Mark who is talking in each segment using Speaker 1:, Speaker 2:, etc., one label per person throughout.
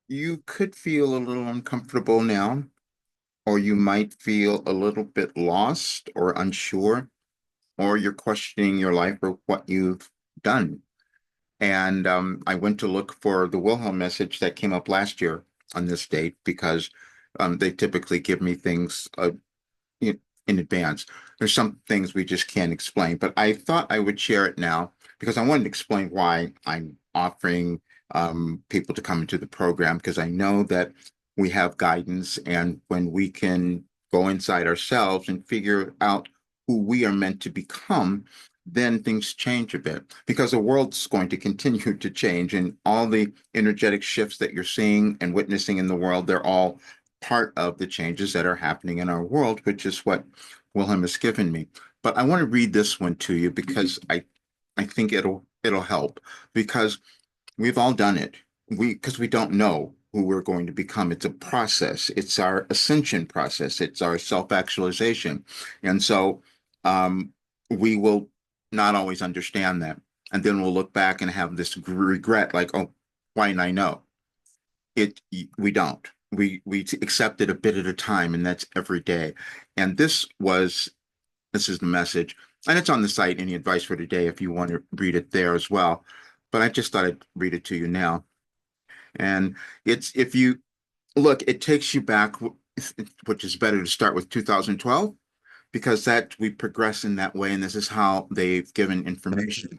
Speaker 1: You could feel a little uncomfortable now, or you might feel a little bit lost or unsure, or you're questioning your life or what you've done. And I went to look for the Wilhelm message that came up last year on this date because they typically give me things in, in advance. There's some things we just can't explain, but I thought I would share it now because I wanted to explain why I'm offering people to come into the program because I know that we have guidance, and when we can go inside ourselves and figure out who we are meant to become, then things change a bit because the world's going to continue to change, and all the energetic shifts that you're seeing and witnessing in the world, they're all part of the changes that are happening in our world, which is what Wilhelm has given me. But I want to read this one to you because I think it'll help because we've all done it. Because we don't know who we're going to become. It's a process. It's our ascension process. It's our self-actualization. And so um, we will not always understand that. And then we'll look back and have this regret, like, oh, why didn't I know? It we don't. We accept it a bit at a time, and that's every day. And this is the message, and it's on the site. Any advice for today if you want to read it there as well. But I just thought I'd read it to you now. And it's if you look, it takes you back, which is better to start with 2012 because that we progress in that way, and this is how they've given information.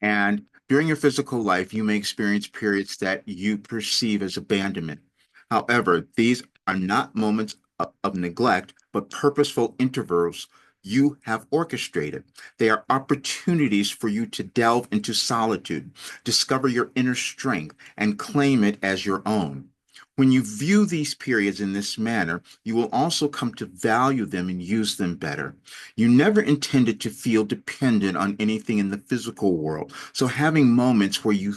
Speaker 1: And during your physical life, you may experience periods that you perceive as abandonment. However, these are not moments of neglect, but purposeful intervals you have orchestrated. They are opportunities for you to delve into solitude, discover your inner strength, and claim it as your own. When you view these periods in this manner, you will also come to value them and use them better. You never intended to feel dependent on anything in the physical world. So having moments where you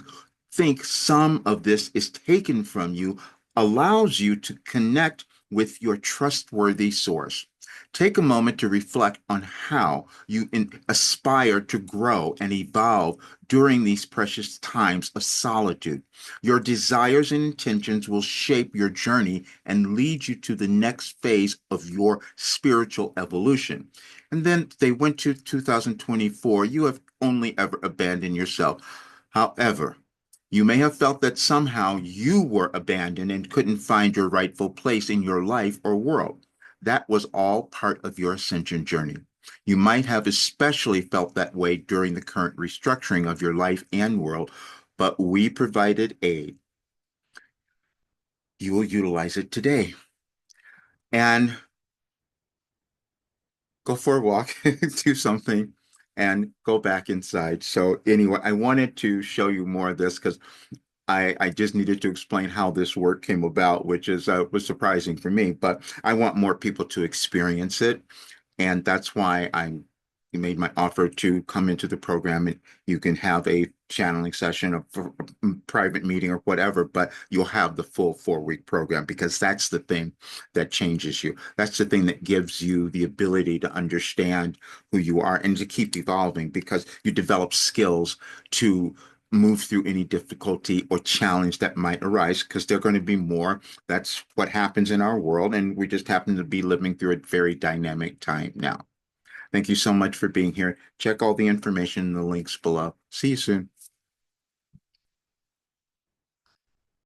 Speaker 1: think some of this is taken from you allows you to connect with your trustworthy source. Take a moment to reflect on how you aspire to grow and evolve during these precious times of solitude. Your desires and intentions will shape your journey and lead you to the next phase of your spiritual evolution. And then they went to 2024. You have only ever abandoned yourself. However, you may have felt that somehow you were abandoned and couldn't find your rightful place in your life or world. That was all part of your ascension journey. You might have especially felt that way during the current restructuring of your life and world, but we provided aid. You will utilize it today. And go for a walk, do something, and go back inside. So anyway, I wanted to show you more of this because I just needed to explain how this work came about, which is was surprising for me. But I want more people to experience it, and that's why I made my offer to come into the program. And you can have a channeling session, a private meeting, or whatever, but you'll have the full 4 week program because that's the thing that changes you. That's the thing that gives you the ability to understand who you are and to keep evolving because you develop skills to move through any difficulty or challenge that might arise because they're going to be more. That's what happens in our world, and we just happen to be living through a very dynamic time now. Thank you so much for being here. Check all the information in the links below. See you soon.